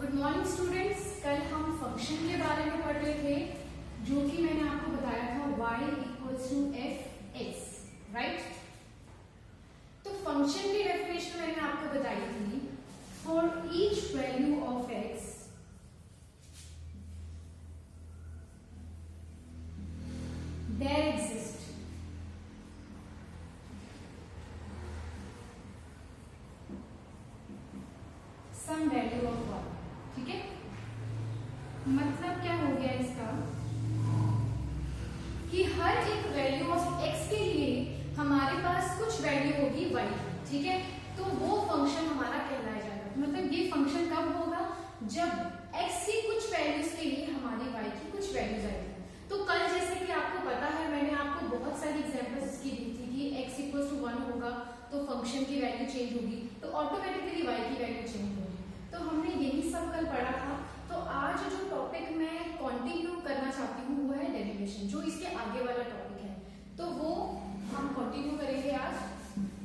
Good morning students. कल हम function के बारे में पढ़ रहे थे, जो कि मैंने आपको बताया था y equals to f x, right. तो फंक्शन की डेफिनेशन मैंने आपको बताई थी, for each value of x there exist some value of y। ठीक है, मतलब क्या हो गया इसका कि हर एक वैल्यू ऑफ x के लिए हमारे पास कुछ वैल्यू होगी y की। ठीक है, तो वो फंक्शन हमारा कहलाया जाएगा। मतलब ये फंक्शन कब होगा, जब x की कुछ वैल्यूज के लिए हमारी y की कुछ वैल्यूज आएगी। तो कल जैसे कि आपको पता है, मैंने आपको बहुत सारी एग्जांपल्स इसकी दी थी कि x इक्वल्स टू 1 होगा तो फंक्शन की वैल्यू चेंज होगी, तो ऑटोमेटिकली y की वैल्यू चेंज होगी। तो हमने यही सब कल पढ़ा था। तो आज जो टॉपिक मैं कंटिन्यू करना चाहती हूँ वो है डेरिवेशन, जो इसके आगे वाला टॉपिक है। तो वो हम कंटिन्यू करेंगे आज,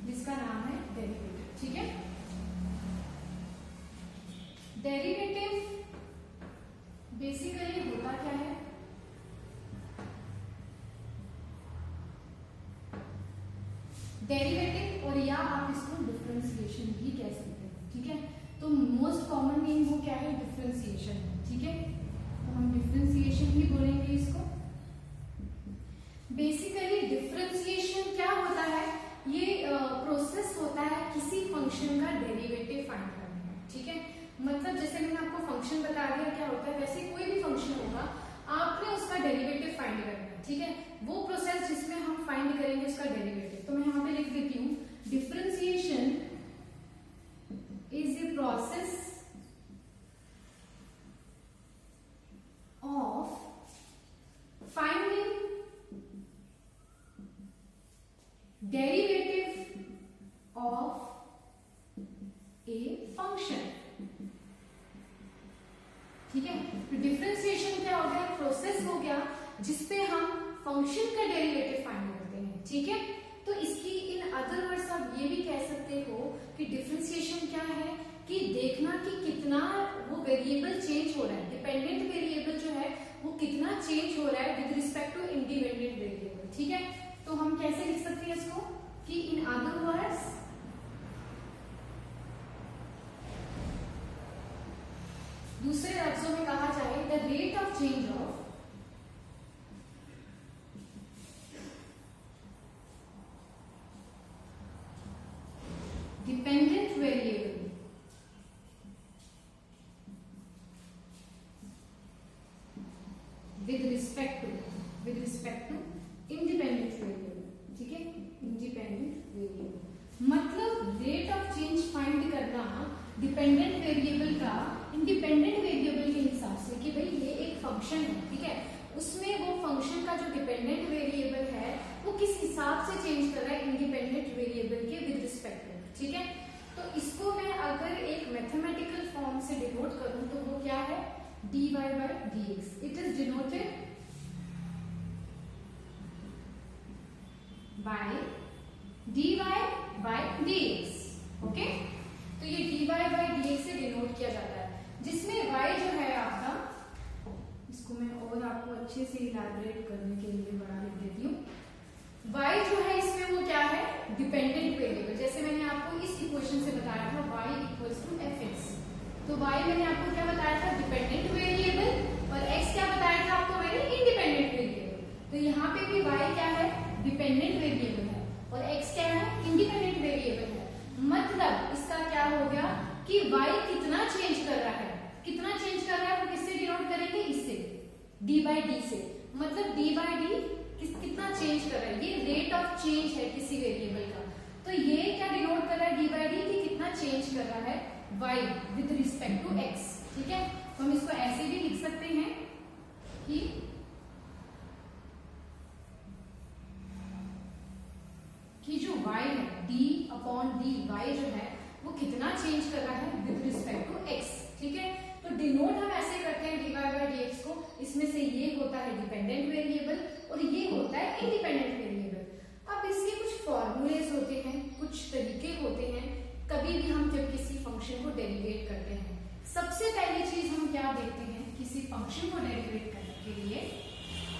जिसका नाम है डेरिवेटिव। ठीक है, डेरिवेटिव बेसिकली होता क्या है, डेरिवेटिव, और या आप इसको डिफरेंशिएशन भी कह सकते हैं। ठीक है, तो मोस्ट कॉमन नेम वो क्या है, डिफरेंशिएशन। ठीक है, तो हम डिफरेंशिएशन ही बोलेंगे इसको। बेसिकली डिफरेंशिएशन क्या होता है, ये प्रोसेस होता है किसी फंक्शन का डेरिवेटिव फाइंड करने का। ठीक है, मतलब जैसे मैंने आपको फंक्शन बता दिया क्या होता है, वैसे कोई भी फंक्शन होगा, आपने उसका डेरिवेटिव फाइंड करना है। ठीक है, वो प्रोसेस जिसमें हम फाइंड करेंगे उसका डेरिवेटिव। तो मैं यहाँ पे लिख देती हूँ, differentiation is a process of finding derivative of a function। ठीक है, तो डिफरेंशिएशन क्या हो गया, प्रोसेस हो गया जिसपे हम फंक्शन का डेरिवेटिव फाइंड करते हैं। ठीक है, तो इसकी इन अदर वर्ड्स आप ये भी कह सकते हो कि डिफरेंशिएशन क्या है, कि देखना कि कितना वो वेरिएबल चेंज हो रहा है, डिपेंडेंट वेरिएबल जो है वो कितना चेंज हो रहा है with respect to independent variable. ठीक है, तो हम कैसे लिख सकते हैं इसको, कि इन अदर वर्ड्स दूसरे लफ्जों में कहा जाए, the rate of change of dependent variable with respect to independent variable। ठीक है, independent variable मतलब रेट ऑफ चेंज फाइंड करना डिपेंडेंट वेरिएबल का इंडिपेंडेंट वेरिएबल के हिसाब से, कि भाई ये एक फंक्शन है। ठीक है, उसमें वो फंक्शन का जो डिपेंडेंट वेरिएबल है वो किस हिसाब से चेंज कर रहा है इंडिपेंडेंट वेरिएबल के विद रिस्पेक्ट टू। ठीक है, तो इसको मैं अगर एक मैथमेटिकल फॉर्म से डिनोट करूं तो वो क्या है, dy by dx। It is denoted by dy by dx। Okay, तो ये dy by dx से डिनोट किया जाता है, जिसमें y जो है आपका, इसको मैं और आपको अच्छे से इलैबोरेट करने के लिए बड़ा लिख देती हूँ। y जो है इसमें वो क्या है, डिपेंडेंट वेरिएबल। जैसे मैंने आपको इस इक्वेशन से बताया था y equals to f x, तो y मैंने आपको क्या बताया था, डिपेंडेंट वेरिएबल, और x क्या बताया था आपको मैंने, इंडिपेंडेंट वेरिएबल। तो यहाँ पे भी y क्या है, डिपेंडेंट वेरिएबल है, और x क्या है, इंडिपेंडेंट वेरिएबल है। मतलब इसका क्या हो गया कि y कितना चेंज कर रहा है, कितना चेंज कर रहा है वो किससे डिनोट करेंगे, इससे, d by d से। मतलब d by d कितना चेंज कर रहा है, ये रेट ऑफ चेंज है किसी वेरिएबल का। तो ये क्या डिनोट कर रहा है, डी बाई डी, कि कितना चेंज कर रहा है y with respect to x। ठीक है, तो हम इसको ऐसे भी लिख सकते हैं कि जो y है, d अपॉन dy जो है वो कितना चेंज कर रहा है विद रिस्पेक्ट टू x। ठीक है, तो डिनोट हम ऐसे करते हैं dy by dx को, इसमें से ये होता है डिपेंडेंट वेरिएबल और ये होता है इंडिपेंडेंट वेरिएबल। अब इसके कुछ फॉर्मूलेज होते हैं, कुछ तरीके होते हैं, कभी भी हम जब किसी फंक्शन को डेरिवेट करते हैं। सबसे पहली चीज फंक्शन को डेरिवेट करने के लिए,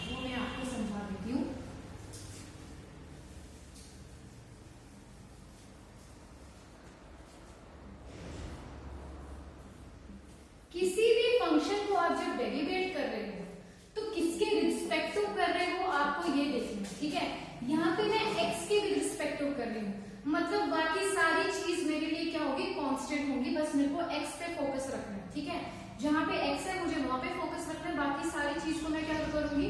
वो मैं आपको समझा देती हूँ। किसी भी फंक्शन को आप जब डेरिवेट कर रहे हो तो किसके रिस्पेक्टिव कर रहे हो आपको ये देखना, ठीक है। यहाँ पे मैं x के रिस्पेक्टिव कर रही हूँ, मतलब बाकी सारी चीज मेरे लिए क्या होगी, कांस्टेंट होंगी, बस मेरे को x पे फोकस रखना है, ठीक है। जहां पे x है मुझे वहां पे फोकस रखना है, बाकी सारी चीज को मैं क्या करूंगी,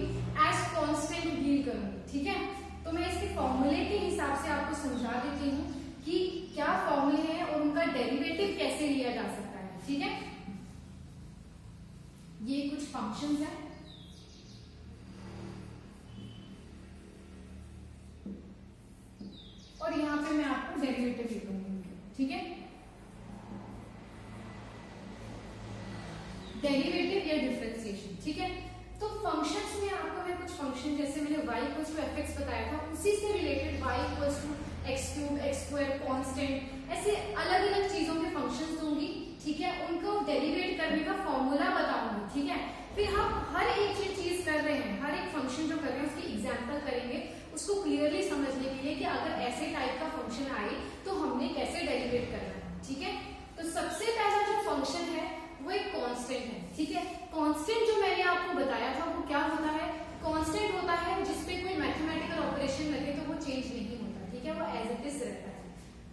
एज कांस्टेंट डील करूंगी, ठीक है। तो मैं इसके फॉर्मूले के हिसाब से आपको समझा देती हूँ कि क्या फॉर्मूले हैं और उनका डेरिवेटिव कैसे लिया जा सकता है, ठीक है। ये कुछ फंक्शंस हैं, और यहां पे मैं आपको डेरिवेटिव लिखूंगी, ठीक है। डेरिवेटिव या डिफरेंशिएशन, ठीक है। तो फंक्शंस में आपको मैं कुछ फंक्शन, जैसे मैंने y इक्वल्स टू fx बताया था, उसी से related y equals to x cube, x square, constant, ऐसे अलग अलग चीजों के फंक्शंस दूंगी, ठीक है। उनको डेरिवेट करने का फॉर्मूला बताऊंगी, ठीक है। फिर हम हर एक चीज कर रहे हैं, हर एक फंक्शन जो कर रहे हैं उसकी एग्जांपल करेंगे, उसको क्लियरली समझने के लिए कि अगर ऐसे टाइप का फंक्शन आए तो हमने कैसे डेरिवेट करना है, ठीक है। तो सबसे पहला जो फंक्शन है वो एक कांस्टेंट है, ठीक है। कांस्टेंट जो मैंने आपको बताया था वो क्या होता है, कांस्टेंट होता है जिसपे कोई मैथमेटिकल ऑपरेशन लगे तो वो चेंज नहीं होता, ठीक है, वो एज इट इज रहता है।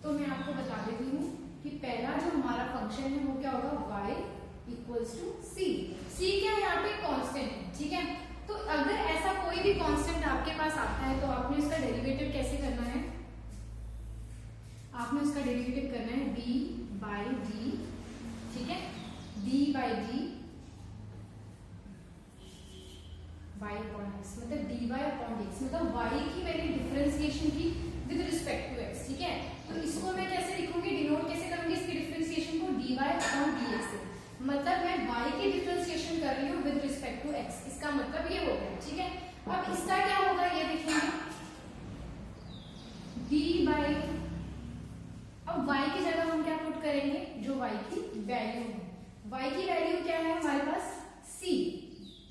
तो मैं आपको बता देती हूँ कि पहला जो हमारा फंक्शन है वो क्या होगा, y equals to c। c क्या है, यहाँ पे कांस्टेंट है, ठीक है। तो अगर ऐसा कोई भी कांस्टेंट आपके पास आता है तो आपने उसका डेरिवेटिव कैसे करना है, आपने उसका डेरिवेटिव करना है d बाई डी, ठीक है, d by D y upon x, मतलब dy अपॉन dx, मतलब y की मैंने डिफरेंशिएशन की विद रिस्पेक्ट टू x, ठीक है। तो इसको मैं कैसे लिखूंगी, डिनोट कैसे करूंगी इसकी डिफरेंशिएशन को, dy अपॉन dx से, मतलब मैं y की डिफरेंशिएशन कर रही हूँ विद रिस्पेक्ट टू x, इसका मतलब ये हो गया, ठीक है। अब इसका क्या होगा ये देखेंगे, d बाई, अब y की जगह हम क्या पुट करेंगे, जो y की वैल्यू है, y की वैल्यू क्या है हमारे पास c,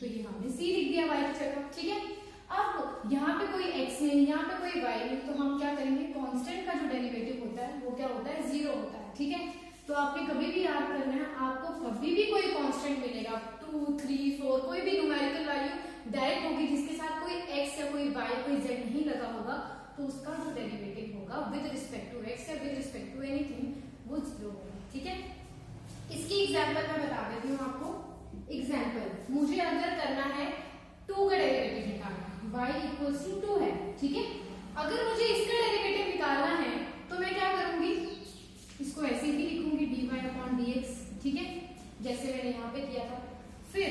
तो ये हमने c लिख दिया y की जगह, ठीक है। अब यहाँ पे कोई x नहीं, यहाँ पे कोई y नहीं, तो हम क्या करेंगे, कांस्टेंट का जो डेरिवेटिव होता है वो क्या होता है, 0 होता है, ठीक है। तो आपने कभी भी याद करना है, आपको कभी भी कोई कांस्टेंट मिलेगा 2, 3, 4 कोई भी न्यूमेरिकल वैल्यू डायरेक्ट होगी जिसके साथ कोई x या कोई y कोई z नहीं लगा होगा, तो उसका जो डेरिवेटिव होगा विद रिस्पेक्ट टू x या विद रिस्पेक्ट टू एनीथिंग वो 0 होगा, ठीक है। इसकी एग्जांपल मैं बता देती हूँ आपको। एग्जांपल, मुझे अगर करना है 2 का डेरिवेटिव निकालना, y इक्वल्स टू 2 है, ठीक है। अगर मुझे इसका डेरिवेटिव निकालना है तो मैं क्या करूंगी, इसको ऐसे ही लिखूंगी dy अपॉन dx, ठीक है, जैसे मैंने यहाँ पे किया था। फिर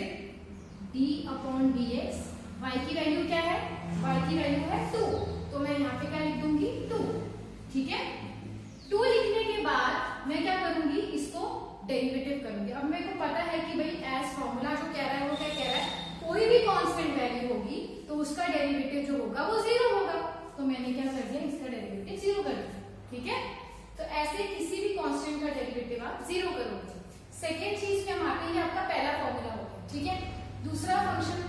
d अपॉन dx, y की वैल्यू क्या है, y की वैल्यू है 2, तो मैं यहाँ पे क्या लिख दूंगी 2, ठीक है। 2 लिखने के बाद मैं क्या करूंगी, इसको डेरिवेटिव करूंगी। अब मेरे को पता है कि भाई एज फॉर्मूला जो कह रहा है वो क्या कह रहा है, कोई भी कांस्टेंट वैल्यू होगी तो उसका डेरिवेटिव जो होगा वो 0 होगा, तो मैंने क्या कर दिया, इसका डेरिवेटिव 0 कर दिया, ठीक है। तो ऐसे किसी भी कांस्टेंट का डेरिवेटिव आप 0 करोगे। सेकेंड चीज पे हम आते हैं, आपका पहला फॉर्मूला होगा, ठीक है। दूसरा फंक्शन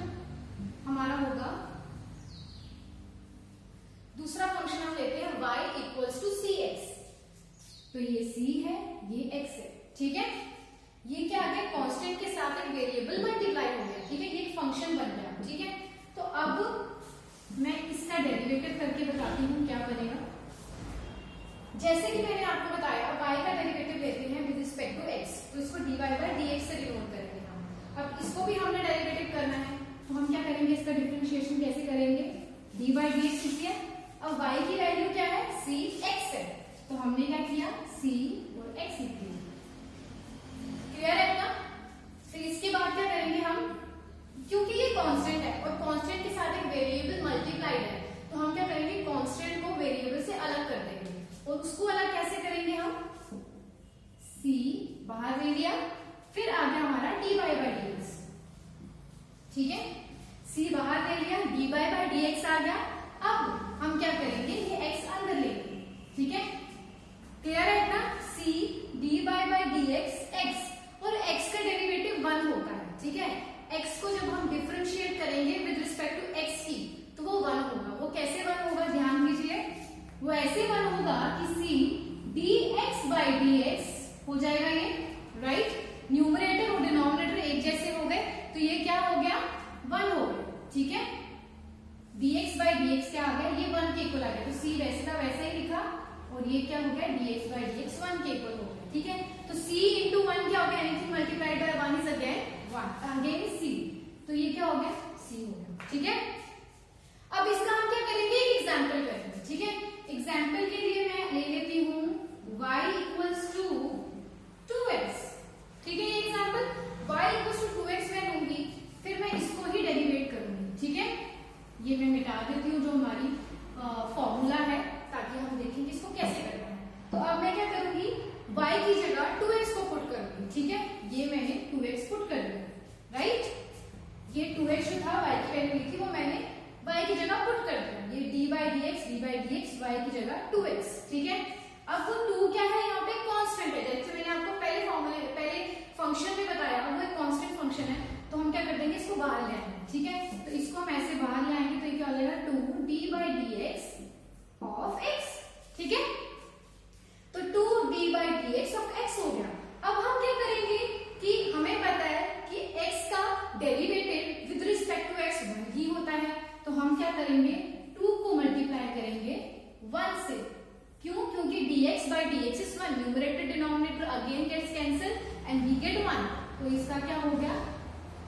हमारा होगा, दूसरा फंक्शन हम लेते हैं y इक्वल्स टू cx, तो ये c है, ये x है, ठीक है। ये क्या आ गया, कांस्टेंट के साथ एक वेरिएबल मल्टीप्लाई हो गया, ठीक है, ये एक फंक्शन बन गया, ठीक है। तो अब मैं इसका डेरिवेटिव करके बताती हूँ क्या बनेगा। जैसे कि मैंने आपको बताया y का डेरिवेटिव लेते हैं विद रिस्पेक्ट टू x, तो इसको dy बाय dx से डिनोट करेंगे हम। अब इसको भी हमने डेरिवेटिव करना है, तो हम क्या करेंगे, इसका डिफरेंशिएशन कैसे करेंगे, dy बाय dx लिख दिया। अब y की वैल्यू क्या है, c x है, तो हमने क्या किया, c और x लिख दिया, क्लियर है ना। फिर इसके बाद क्या करेंगे हम, क्योंकि ये कांस्टेंट है और कांस्टेंट के साथ एक वेरिएबल मल्टीप्लाइड है, तो हम क्या करेंगे, कांस्टेंट को वेरिएबल से अलग कर देंगे। और उसको अलग कैसे करेंगे हम, c बाहर ले लिया, फिर आ गया हमारा dy बाय dx, ठीक है, c बाहर ले लिया, dy बाय dx आ गया। अब हम क्या करेंगे, ये x अंदर लेंगे, ठीक है, क्लियर है ना। c dy by dx x, और x का डेरिवेटिव 1 होता है, ठीक है। x को जब हम डिफरेंशिएट करेंगे विद रिस्पेक्ट टू x की, तो वो 1 होगा। वो कैसे 1 होगा, ध्यान दीजिए, वो ऐसे 1 होगा कि c dx by dx हो जाएगा ये, राइट। न्यूमरेटर और डिनोमिनेटर एक जैसे हो गए, तो ये क्या हो गया, 1 हो गया, ठीक है। dx by dx क्या आ गया, ये 1 के इक्वल आ गया, तो c वैसे का वैसा ही लिखा, और ये क्या हो गया, dx by dx 1 के इक्वल हो गया, ठीक है। तो c into 1 क्या हो गया, anything multiplied by 1 is again 1, again is c, तो ये क्या हो गया, c हो गया, ठीक है। अब इसका हम क्या करेंगे, एक एग्जांपल करेंगे, ठीक है। एग्जांपल के लिए मैं ले लेती हूँ y इक्वल्स टू 2x, ठीक है। ये example y equals to 2x मैं लूंगी, फिर मैं इसको ही डेरिवेट करूंगी, ठीक है। ये मैं मिटा देती हूँ जो हमारी फॉर्मूला है, ताकि हम देखेंगे इसको कैसे करना है। तो अब मैं क्या करूंगी, y की जगह 2x को पुट करूंगी, ठीक है। ये मैंने 2x पुट कर दिया, राइट। ये 2x जो था y की वैल्यू ली थी, वो मैंने y की जगह पुट कर दिया। ये d by dx y की जगह 2x, ठीक है। अब वो 2 क्या है, यहाँ पे कांस्टेंट है, जैसे मैंने आपको पहले फंक्शन में बताया, अब वो एक कांस्टेंट फंक्शन है, तो हम क्या कर देंगे, इसको बाहर ले आएंगे, ठीक है। तो इसको हम ऐसे बाहर ले आएंगे, तो ये क्या हो जाएगा, 2d by dx of x, ठीक है। तो 2d by dx of x हो गया। अब हम क्या करेंगे कि हमें पता है कि x का derivative with respect to x 1 ही होता है, तो हम क्या करेंगे, 2 को मल्टीप्लाई करेंगे 1 से, क्यों, क्योंकि dx by dx is 1, numerator denominator again gets cancel and we get 1, तो इसका क्या हो गया,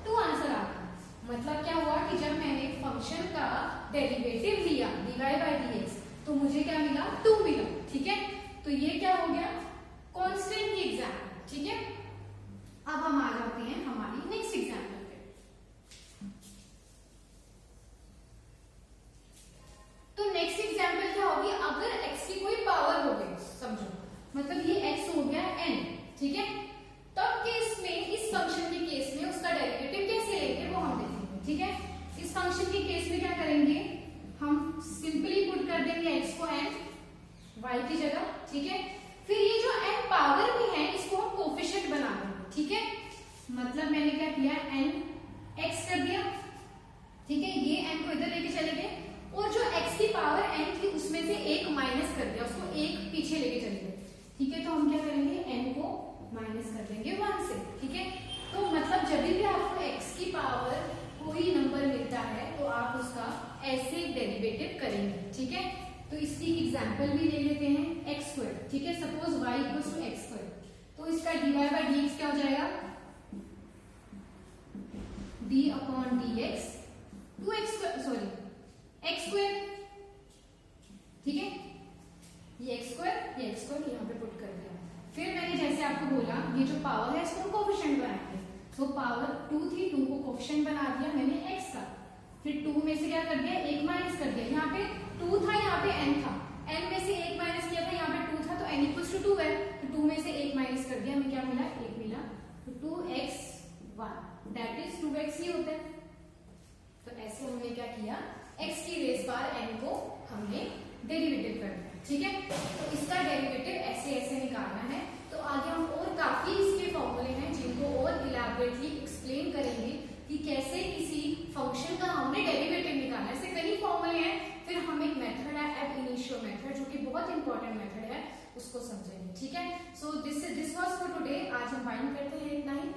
2 आंसर आ गया। मतलब क्या हुआ कि जब मैंने फंक्शन का डेरिवेटिव लिया dy by dx, तो मुझे क्या मिला, 2 मिला, ठीक है। तो ये क्या हो गया, कांस्टेंट की एग्जांपल, ठीक है। अब हम आ जाते हैं हमारी नेक्स्ट एग्जांपल पे। तो नेक्स्ट एग्जांपल क्या होगी, अगर x की कोई पावर हो गई, समझो, मतलब ये x हो गया n, ठीक है। तब केस में, इस फंक्शन के केस में उसका डेरिवेटिव कैसे लेंगे वो हम देखेंगे, ठीक है। इस फंक्शन के केस में क्या करेंगे, हम सिंपली पुट कर देंगे x को n y की जगह, ठीक है। फिर ये जो n पावर में है, इसको हम कोफिशिएंट बना देंगे, ठीक है। मतलब मैंने क्या किया, n x कर दिया, ठीक है। ये n को इधर लेके चले गए, और जो x की पावर n थी उसमें से 1 माइनस कर दिया, उसको 1 पीछे लेके चले गए, ठीक है। तो हम क्या करेंगे, n को माइनस कर देंगे 1 से, ठीक है। तो मतलब जब भी आपको x की पावर कोई नंबर मिलता है, तो आप उसका ऐसे डेरिवेटिव करेंगे, ठीक है। तो इसकी एग्जांपल भी ले लेते हैं, x², ठीक है। Suppose y equals to x², तो इसका dy by dx क्या हो जाएगा, d upon dx 2x², sorry x², ठीक है। ये x² यहाँ पे पुट कर दिया। फिर मैंने जैसे आपको बोला, ये जो पावर है इसको कोफिशिएंट बनाएंगे, तो पावर 2 थी, 2 को कोफिशिएंट बना दिया मैंने x का, फिर 2 में से क्या कर दिया, 1 माइनस कर दिया। यहाँ पे 2 था, यहाँ पे n था, n में से 1 माइनस किया था, यहाँ पे 2 था, तो n इक्वल्स टू 2 है, तो 2 में से 1 माइनस कर दिया, हमें क्या मिला, 1 मिला, तो 2x1 दैट इज 2x ही होता है। तो ऐसे हमने क्या किया, x की रेस बार n को हमने डेरिवेटिव कर दिया, ठीक है। तो इसका डेरिवेटिव ऐसे ऐसे निकालना है। तो आगे हम और काफी इसके फॉर्मूले हैं जिनको और इलैबोरेटली एक्सप्लेन करेंगे कि कैसे किसी फंक्शन का हमने डेरिवेटिव निकालना है। ऐसे कई फॉर्मूले हैं, फिर हम एक मेथड है एब इनिशियो मेथड, जो कि बहुत इंपॉर्टेंट मेथड है, उसको समझेंगे, ठीक है। So this was for today. आज हम फाइंड करते हैं इतना ही।